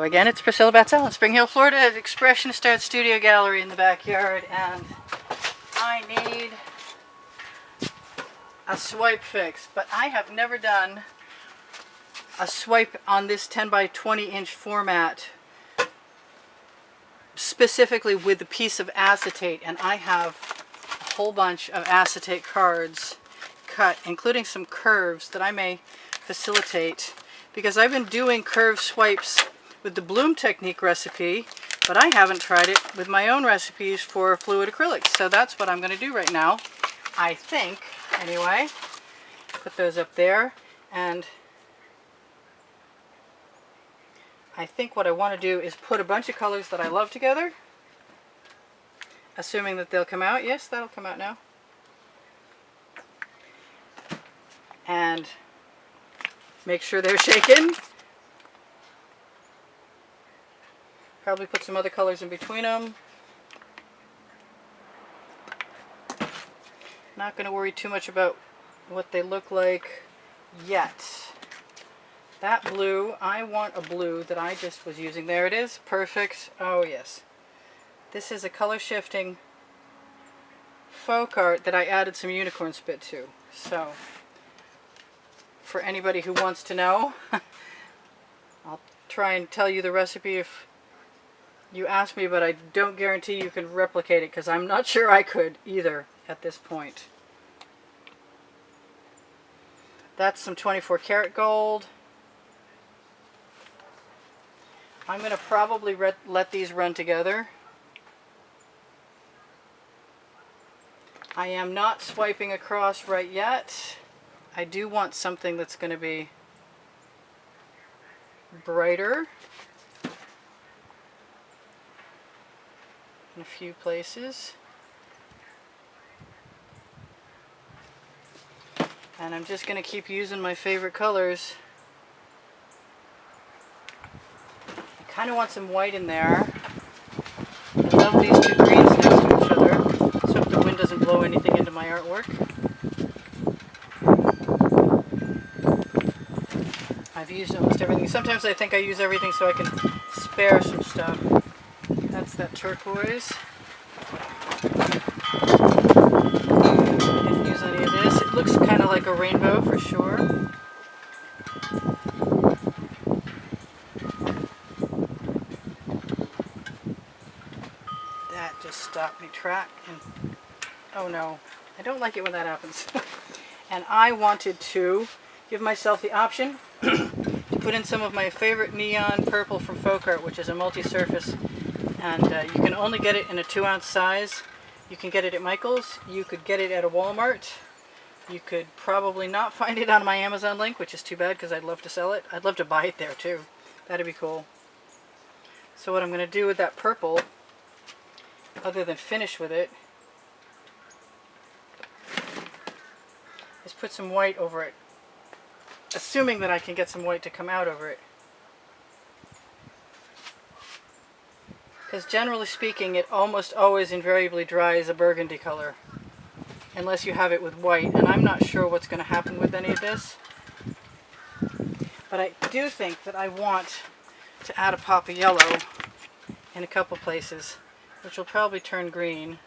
So again, it's Priscilla Batzell in Spring Hill, Florida at Expressionist Art Studio Gallery in the backyard, and I need a swipe fix, but I have never done a swipe on this 10 by 20 inch format specifically with the piece of acetate, and I have a whole bunch of acetate cards cut, including some curves that I may facilitate, because I've been doing curve swipes with the Bloom Technique recipe, but I haven't tried it with my own recipes for fluid acrylics. So that's what I'm going to do right now, I think, anyway. Put those up there, and I think what I want to do is put a bunch of colors that I love together, assuming that they'll come out. Yes, that'll come out now. And make sure they're shaken. Probably put some other colors in between them. Not going to worry too much about what they look like yet. That blue, I want a blue that I just was using. There it is. Perfect. Oh yes. This is a color shifting folk art that I added some unicorn spit to. So, for anybody who wants to know, I'll try and tell you the recipe if you ask me, but I don't guarantee you can replicate it because I'm not sure I could either at this point. That's some 24 karat gold. I'm going to probably let these run together. I am not swiping across right yet. I do want something that's going to be brighter in a few places. And I'm just going to keep using my favorite colors. I kind of want some white in there. I love these two greens next to each other. Let's hope the wind doesn't blow anything into my artwork. I've used almost everything. Sometimes I think I use everything so I can spare some stuff. That's that turquoise. Didn't use any of this. It looks kind of like a rainbow for sure. That just stopped me track. And oh no, I don't like it when that happens. And I wanted to give myself the option to put in some of my favorite neon purple from Folk Art, which is a multi-surface, and you can only get it in a 2-ounce size. You can get it at Michael's, you could get it at a Walmart, you could probably not find it on my Amazon link, which is too bad because I'd love to sell it. I'd love to buy it there too. That'd be cool. So what I'm going to do with that purple, other than finish with it, is put some white over it, assuming that I can get some white to come out over it. Because generally speaking, it almost always invariably dries a burgundy color, unless you have it with white, and I'm not sure what's going to happen with any of this. But I do think that I want to add a pop of yellow in a couple places, which will probably turn green.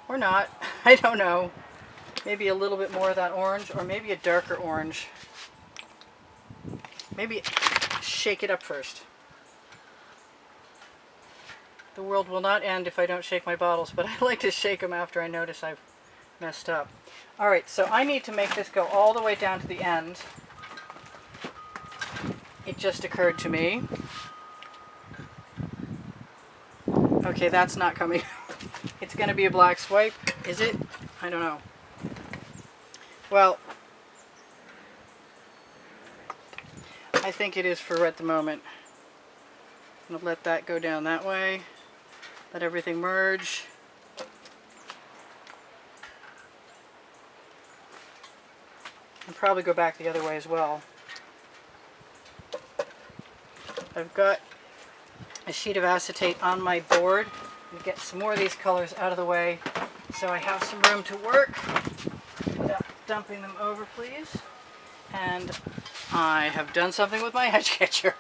Or not. I don't know. Maybe a little bit more of that orange, or maybe a darker orange. Maybe shake it up first. The world will not end if I don't shake my bottles, but I like to shake them after I notice I've messed up. Alright, so I need to make this go all the way down to the end. It just occurred to me. Okay, that's not coming. It's going to be a black swipe, is it? I don't know. Well, I think it is for at the moment. I'm going to let that go down that way. Let everything merge. And probably go back the other way as well. I've got a sheet of acetate on my board. I'm going to get some more of these colors out of the way so I have some room to work without dumping them over, please. And I have done something with my edge catcher.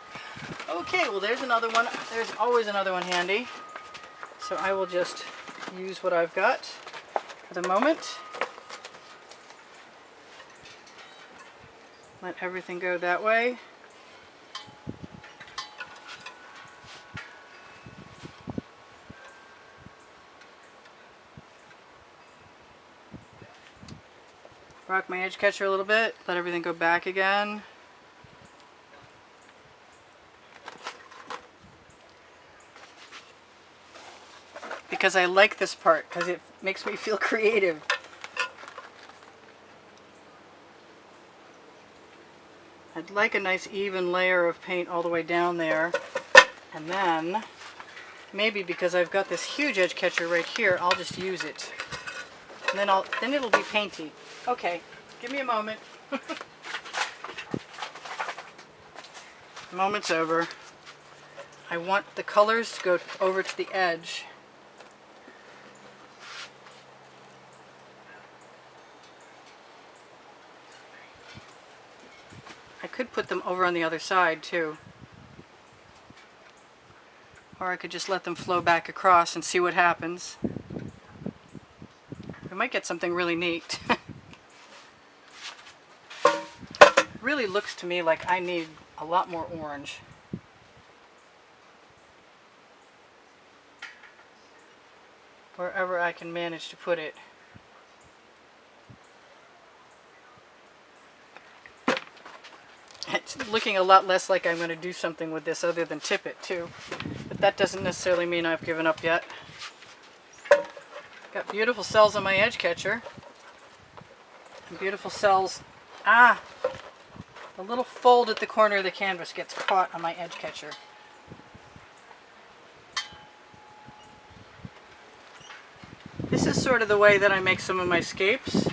Okay, well there's another one. There's always another one handy. So I will just use what I've got for the moment. Let everything go that way. Rock my edge catcher a little bit, let everything go back again. Because I like this part, because it makes me feel creative. I'd like a nice even layer of paint all the way down there. And then, maybe because I've got this huge edge catcher right here, I'll just use it. And then it'll be painty. Okay, give me a moment. Moment's over. I want the colors to go over to the edge. I could put them over on the other side too. Or I could just let them flow back across and see what happens. We might get something really neat. Really looks to me like I need a lot more orange. Wherever I can manage to put it. It's looking a lot less like I'm going to do something with this other than tip it too. But that doesn't necessarily mean I've given up yet. Got beautiful cells on my edge catcher. And beautiful cells. Ah! The little fold at the corner of the canvas gets caught on my edge catcher. This is sort of the way that I make some of my scapes.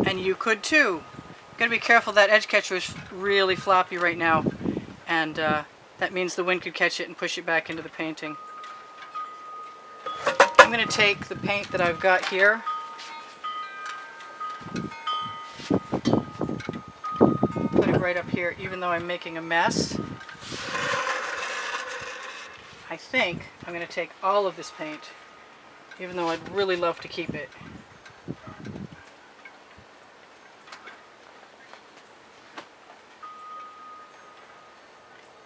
And you could too. Gotta be careful, that edge catcher is really floppy right now. And that means the wind could catch it and push it back into the painting. I'm going to take the paint that I've got here, put it right up here, even though I'm making a mess. I think I'm going to take all of this paint, even though I'd really love to keep it.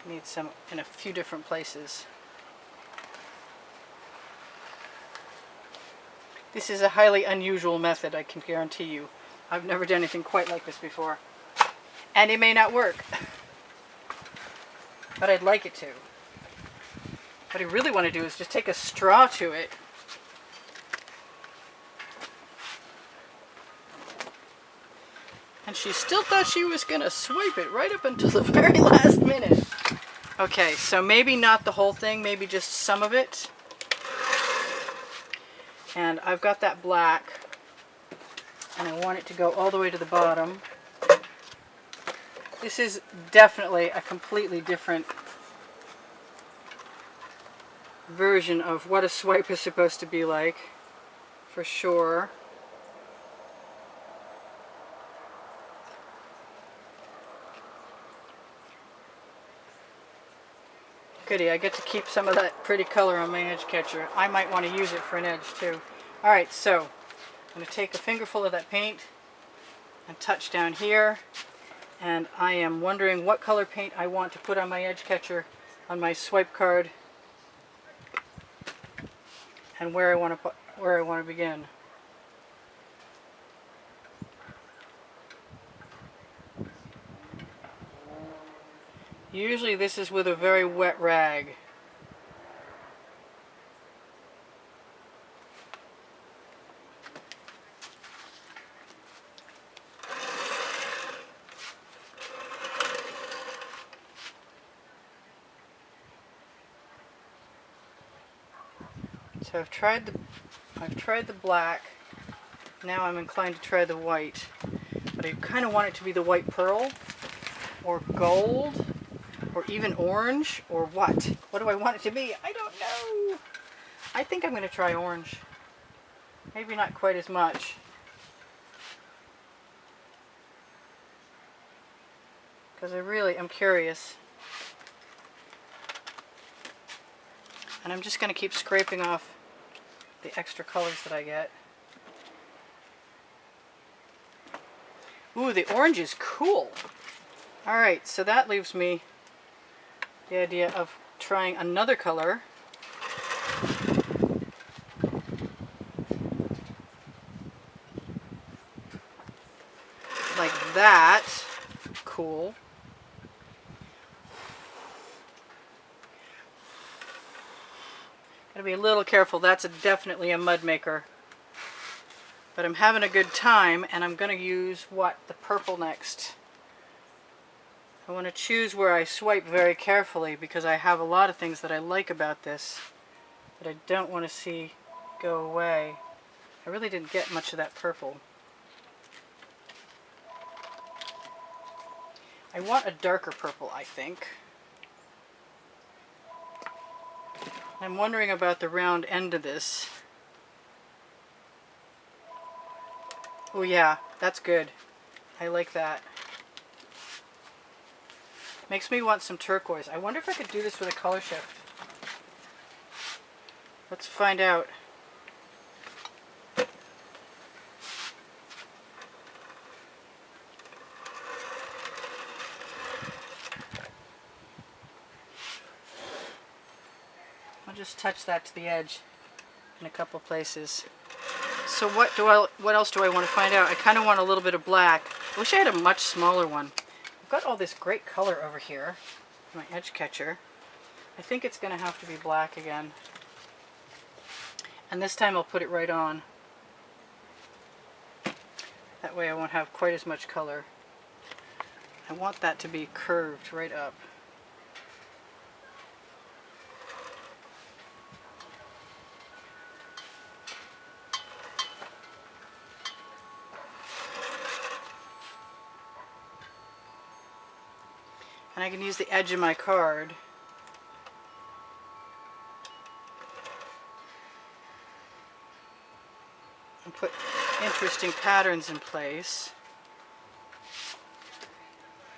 Need some in a few different places. This is a highly unusual method, I can guarantee you. I've never done anything quite like this before. And it may not work. But I'd like it to. What I really want to do is just take a straw to it. And she still thought she was going to swipe it right up until the very last minute. Okay, so maybe not the whole thing, maybe just some of it. And I've got that black, and I want it to go all the way to the bottom. This is definitely a completely different version of what a swipe is supposed to be like, for sure. Goody, I get to keep some of that pretty color on my edge catcher. I might want to use it for an edge too. Alright, so I'm going to take a fingerful of that paint and touch down here. And I am wondering what color paint I want to put on my edge catcher on my swipe card and where I want to begin. Usually this is with a very wet rag. So I've tried the black. Now I'm inclined to try the white. But I kind of want it to be the white pearl or gold. Or even orange, or what? What do I want it to be? I don't know. I think I'm going to try orange. Maybe not quite as much. Because I really am curious. And I'm just going to keep scraping off the extra colors that I get. Ooh, the orange is cool. Alright, so that leaves me the idea of trying another color. Like that. Cool. Gotta be a little careful. That's definitely a mud maker. But I'm having a good time, and I'm going to use the purple next. I want to choose where I swipe very carefully because I have a lot of things that I like about this that I don't want to see go away. I really didn't get much of that purple. I want a darker purple, I think. I'm wondering about the round end of this. Oh yeah, that's good. I like that. Makes me want some turquoise. I wonder if I could do this with a color shift. Let's find out. I'll just touch that to the edge in a couple places. So what else do I want to find out? I kind of want a little bit of black. I wish I had a much smaller one. I've got all this great color over here, my edge catcher. I think it's going to have to be black again. And this time I'll put it right on. That way I won't have quite as much color. I want that to be curved right up. And I can use the edge of my card and put interesting patterns in place.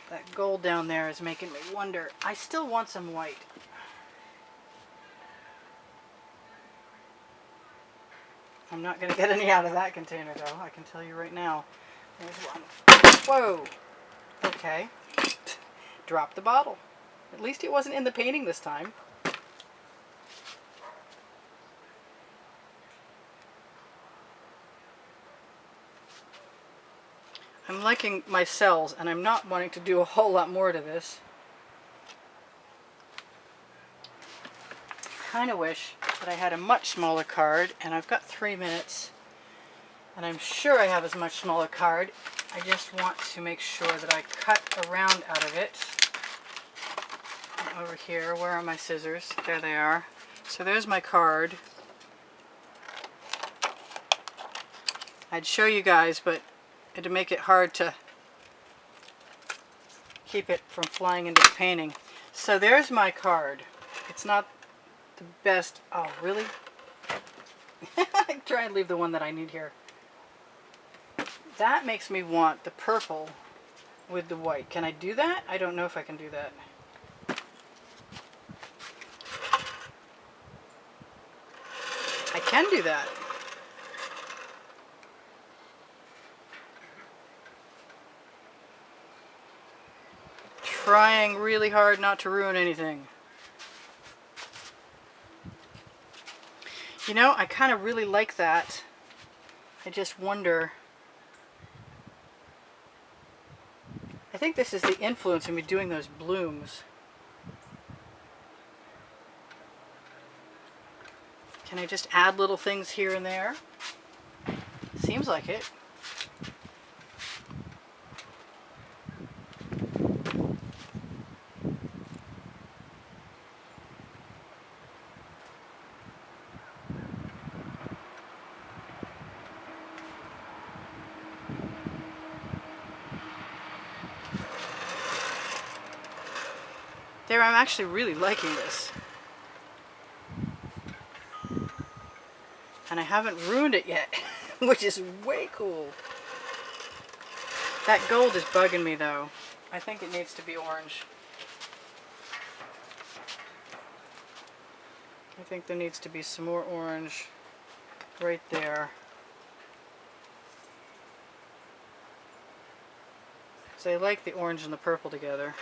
That gold down there is making me wonder. I still want some white. I'm not going to get any out of that container though, I can tell you right now. There's one. Whoa! Okay. Drop the bottle. At least it wasn't in the painting this time. I'm liking my cells, and I'm not wanting to do a whole lot more to this. I kind of wish that I had a much smaller card, and I've got 3 minutes, and I'm sure I have a much smaller card. I just want to make sure that I cut a round out of it. Over here, where are my scissors? There they are. So there's my card. I'd show you guys, but it'd make it hard to keep it from flying into the painting. So there's my card. It's not the best. Oh, really? I try and leave the one that I need here. That makes me want the purple with the white. Can I do that? I don't know if I can do that. I can do that. Trying really hard not to ruin anything. You know, I kind of really like that. I just wonder. I think this is the influence in me doing those blooms. Can I just add little things here and there? Seems like it. There, I'm actually really liking this. And I haven't ruined it yet, which is way cool. That gold is bugging me though. I think it needs to be orange. I think there needs to be some more orange right there. So I like the orange and the purple together.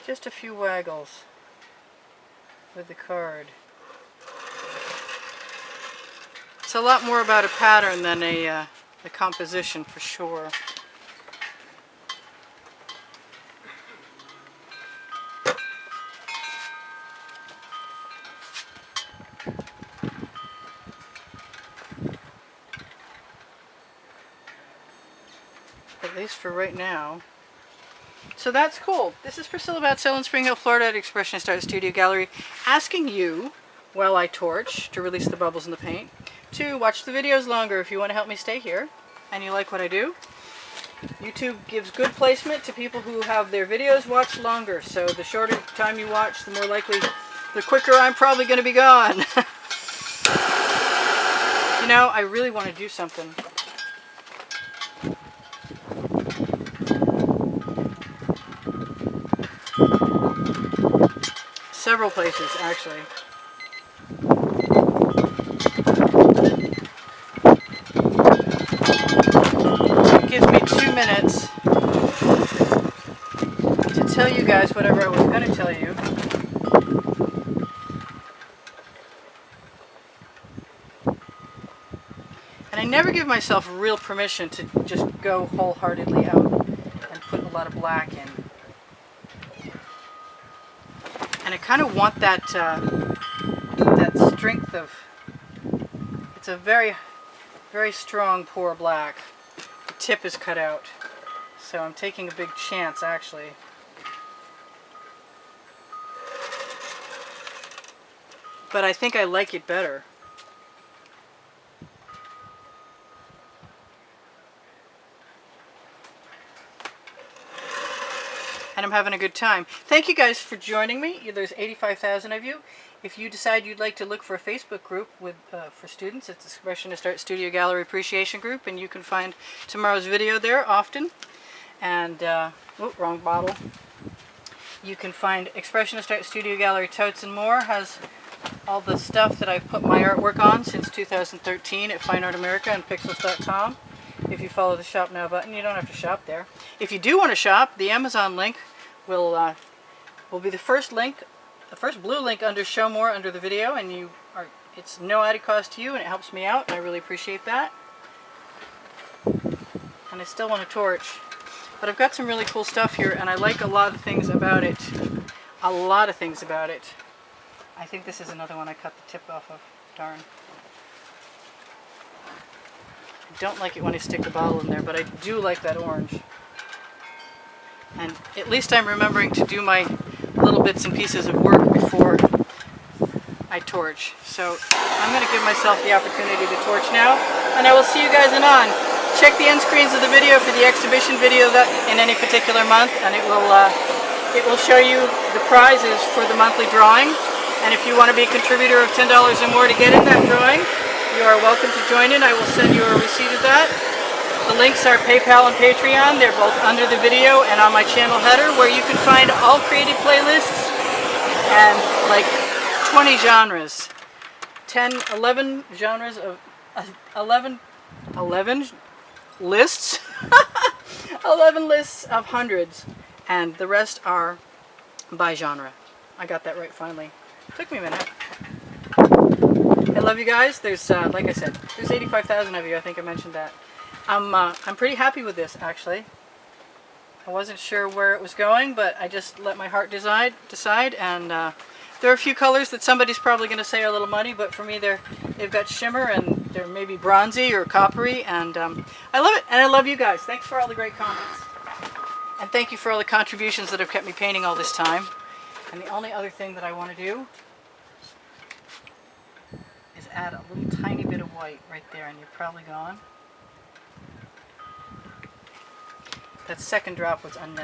Just a few waggles with the card. It's a lot more about a pattern than the composition for sure. At least for right now. So that's cool. This is Priscilla Batzell in Spring Hill, Florida at Expressionist Art Studio Gallery, asking you, while I torch to release the bubbles in the paint, to watch the videos longer if you want to help me stay here and you like what I do. YouTube gives good placement to people who have their videos watched longer, so the shorter time you watch, the more likely, the quicker I'm probably going to be gone. You know, I really want to do something. Several places, actually. It gives me 2 minutes to tell you guys whatever I was going to tell you. And I never give myself real permission to just go wholeheartedly out and put a lot of black in. And I kind of want that that strength of, it's a very, very strong pour black. The tip is cut out, so I'm taking a big chance actually. But I think I like it better. And I'm having a good time. Thank you guys for joining me. There's 85,000 of you. If you decide you'd like to look for a Facebook group with for students, it's Expressionist Art Studio Gallery Appreciation Group, and you can find tomorrow's video there often. And, wrong bottle. You can find Expressionist Art Studio Gallery Totes and More. Has all the stuff that I've put my artwork on since 2013 at Fine Art America and Pixels.com. If you follow the Shop Now button, you don't have to shop there. If you do want to shop, the Amazon link will be the first link, the first blue link under Show More under the video, and it's no added cost to you, and it helps me out, and I really appreciate that. And I still want to torch, but I've got some really cool stuff here, and I like a lot of things about it. A lot of things about it. I think this is another one I cut the tip off of. Darn. I don't like it when I stick the bottle in there, but I do like that orange. And at least I'm remembering to do my little bits and pieces of work before I torch. So I'm going to give myself the opportunity to torch now, and I will see you guys anon. Check the end screens of the video for the exhibition video that in any particular month, and it will show you the prizes for the monthly drawing. And if you want to be a contributor of $10 or more to get in that drawing, you are welcome to join in. I will send you a receipt of that. The links are PayPal and Patreon. They're both under the video and on my channel header, where you can find all creative playlists and like 20 genres. 11 genres of 11 lists. 11 lists of hundreds, and the rest are by genre. I got that right finally. Took me a minute. I love you guys. There's, like I said, there's 85,000 of you. I think I mentioned that. I'm pretty happy with this, actually. I wasn't sure where it was going, but I just let my heart decide. And there are a few colors that somebody's probably going to say are a little muddy, but for me, they've got shimmer, and they're maybe bronzy or coppery, and I love it. And I love you guys. Thanks for all the great comments. And thank you for all the contributions that have kept me painting all this time. And the only other thing that I want to do is add a little tiny bit of white right there, and you're probably gone. That second drop was unnecessary.